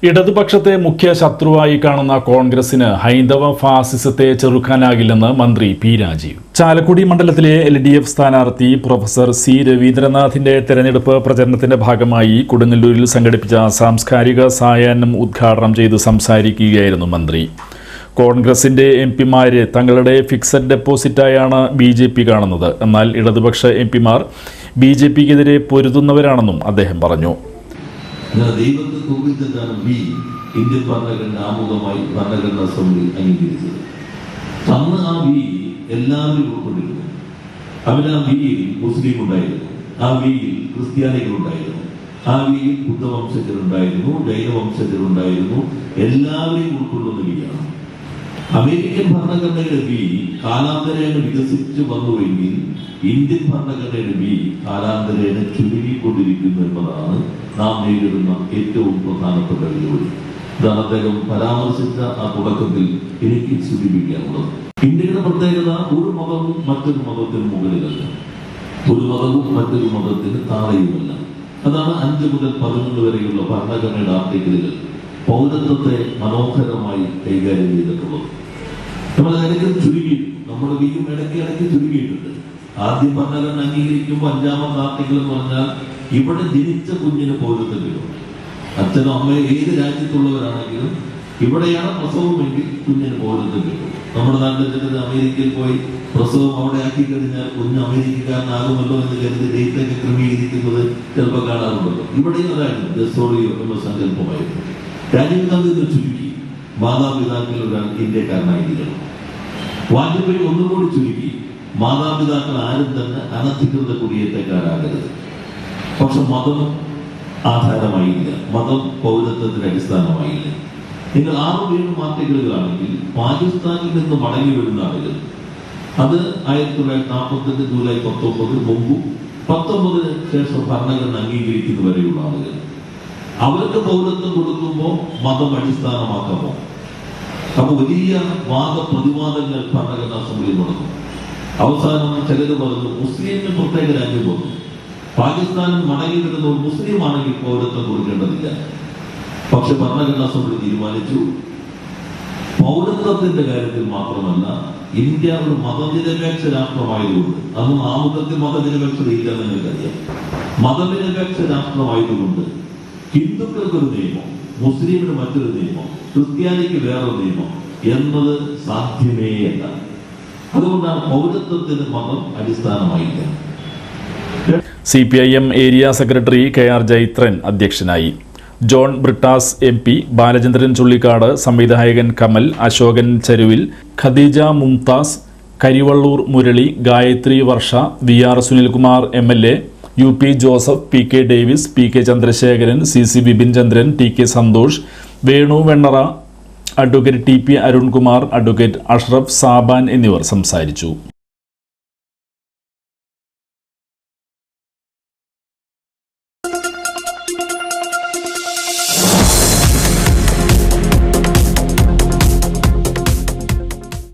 ഇടതുപക്ഷത്തെ മുഖ്യ ശത്രുവായി കാണുന്ന കോൺഗ്രസിന് ഹൈന്ദവ ഫാസിസത്തെ ചെറുക്കാനാകില്ലെന്ന് മന്ത്രി പി രാജീവ്. ചാലക്കുടി മണ്ഡലത്തിലെ LDF സ്ഥാനാർത്ഥി പ്രൊഫസർ സി രവീന്ദ്രനാഥിന്റെ തെരഞ്ഞെടുപ്പ് പ്രചരണത്തിന്റെ ഭാഗമായി കൊടുങ്ങല്ലൂരിൽ സംഘടിപ്പിച്ച സാംസ്കാരിക സായാഹ്നം ഉദ്ഘാടനം ചെയ്ത് സംസാരിക്കുകയായിരുന്നു മന്ത്രി. കോൺഗ്രസിന്റെ MP-മാര് തങ്ങളുടെ ഫിക്സഡ് ഡെപ്പോസിറ്റായാണ് BJP കാണുന്നത്. എന്നാൽ ഇടതുപക്ഷ MP-മാർ BJP-ക്കെതിരെ പൊരുതുന്നവരാണെന്നും അദ്ദേഹം പറഞ്ഞു. ദൈവത്തെ കുറിച്ചാണ് ഇന്ത്യൻ ഭരണഘടന ആമുഖമായി ഭരണഘടനാ അസംബ്ലി അംഗീകരിച്ചത്. അന്ന് ആ എല്ലാവരും ഉൾക്കൊണ്ടിരുന്നു. ആ വിയിൽ മുസ്ലിം ഉണ്ടായിരുന്നു, ആ വിയിൽ ക്രിസ്ത്യാനികളുണ്ടായിരുന്നു, ആ വിയിൽ ബുദ്ധവംശജരുണ്ടായിരുന്നു, ജൈനവംശജരുണ്ടായിരുന്നു. എല്ലാവരെയും ഉൾക്കൊള്ളുന്ന വിയാണ്. അമേരിക്കൻ ഭരണഘടനയുടെ കാലാന്തരേണ വികസിച്ചു വന്നുവെങ്കിൽ ഇന്ത്യൻ ഭരണഘടനയുടെ കാലാന്തരേണ ചുരുങ്ങിക്കൊണ്ടിരിക്കുന്നു എന്നതാണ് നാം നേരിടുന്ന ഏറ്റവും പ്രധാനപ്പെട്ട വെല്ലുവിളി. ഇതാണ് അദ്ദേഹം പരാമർശിച്ച ആ തുടക്കത്തിൽ എനിക്ക് സൂചിപ്പിക്കാനുള്ളത്. ഇന്ത്യയുടെ പ്രത്യേകത ഒരു മതവും മറ്റൊരു മതത്തിന് മുകളിലല്ല, ഒരു മതവും മറ്റൊരു മതത്തിന് താഴെയുമല്ല. അതാണ് 5 മുതൽ 11 വരെയുള്ള ഭരണഘടനയുടെ ആർട്ടിക്കിളുകൾ പൗരത്വത്തെ മനോഹരമായി കൈകാര്യം ചെയ്തിട്ടുള്ളത്. നമ്മൾ ഇടയ്ക്ക് ചുരുങ്ങി, നമ്മുടെ ഇടയ്ക്ക് ചുരുങ്ങിയിട്ടുണ്ട്. ആദ്യം ഭരണഘടന അംഗീകരിക്കുമ്പോൾ 5-ാമത്തെ ആർട്ടിക്കിൾ എന്ന് പറഞ്ഞാൽ ഇവിടെ ജനിച്ച കുഞ്ഞിന് പൗരത്വം കിട്ടും. അച്ഛനും അമ്മയും ഏത് രാജ്യത്തുള്ളവരാണെങ്കിലും ഇവിടെയാണ് പ്രസവമെങ്കിൽ കുഞ്ഞിന് പൗരത്വം കിട്ടും. നമ്മുടെ നാട്ടിൽ ചിലത് അമേരിക്കയിൽ പോയി പ്രസവം അവിടെ ആക്കി കഴിഞ്ഞാൽ കുഞ്ഞ് അമേരിക്കക്കാരനാകുമല്ലോ എന്ന് കരുതി ഡേറ്റൊക്കെ ക്രമീകരിക്കുന്നത് ചിലപ്പോൾ കാണാറുണ്ടല്ലോ. ഇവിടെയും അതായിരുന്നു ജസോറിയോ എന്ന സങ്കല്പമായിരുന്നു. രാജീവ് ഗാന്ധി ചുരുക്കി മാതാപിതാക്കൾ ഒരാൾ ഇന്ത്യക്കാരനായിരിക്കണം. വാജ്പേയി ഒന്നുകൂടി ചുരുക്കി മാതാപിതാക്കൾ ആരും തന്നെ അനധികൃത കുടിയേറ്റക്കാരാകരുത്. പക്ഷെ മതം ആധാരമായില്ല, മതം പൗരത്വത്തിന്റെ അടിസ്ഥാനമായില്ല. നിങ്ങൾ 6-7 ആർട്ടിക്കിളുകളാണെങ്കിൽ പാകിസ്ഥാനിൽ നിന്ന് മടങ്ങി വരുന്ന ആളുകൾ, അത് 1948 ജൂലൈ 19 മുമ്പും 19 ശേഷം ഭരണഘടന അംഗീകരിക്കുന്നവരെയുള്ള ആളുകൾ, അവർക്ക് പൗരത്വം കൊടുക്കുമ്പോൾ മതം അടിസ്ഥാനമാക്കാമോ? അപ്പൊ വലിയ വാദപ്രതിവാദങ്ങൾ ഭരണഘടനാ അസംബ്ലിയിൽ നടന്നു. അവസാനം ചിലർ പറഞ്ഞു മുസ്ലിമിന് പ്രത്യേക രാജ്യം വന്നു, പാകിസ്ഥാനിൽ മടങ്ങി വരുന്ന ഒരു മുസ്ലിം ആണെങ്കിൽ പൗരത്വം കൊടുക്കേണ്ടതില്ല. പക്ഷെ ഭരണഘടനാ അസംബ്ലി തീരുമാനിച്ചു പൗരത്വത്തിന്റെ കാര്യത്തിൽ മാത്രമല്ല, ഇന്ത്യ ഒരു മതനിരപേക്ഷ രാഷ്ട്രമായതുകൊണ്ട്, അന്ന് ആമുഖത്തിൽ മതനിരപേക്ഷത ഇല്ല നിങ്ങൾക്കറിയാം. മതനിരപേക്ഷ രാഷ്ട്രമായതുകൊണ്ട് ഹിന്ദുക്കൾക്കൊരു നിയമം, മുസ്ലിമിന് മറ്റൊരു നിയമം, ക്രിസ്ത്യാനിക്ക് വേറൊരു നിയമം എന്നത് സാധ്യമേയല്ല. അതുകൊണ്ടാണ് പൗരത്വത്തിന് മതം അടിസ്ഥാനമായില്ല. CPIM area secretary KR Jaithran അധ്യക്ഷനായി. ജോൺ ബ്രിട്ടാസ് MP, ബാലചന്ദ്രൻ ചുള്ളിക്കാട്, സംവിധായകൻ Kamal, Ashokan Charuvil, Khadeeja Mumtaz, Karivellur Murali, Gayathri Varsha, VR Sunilkumar MLA, UP Joseph, PK Davis, PK Chandrasekharan, CC Bipin Chandran, TK Santhosh, Venu Vennara, advocate TP Arunkumar, advocate Ashraf Saban എന്നിവർ സംസാരിച്ചു.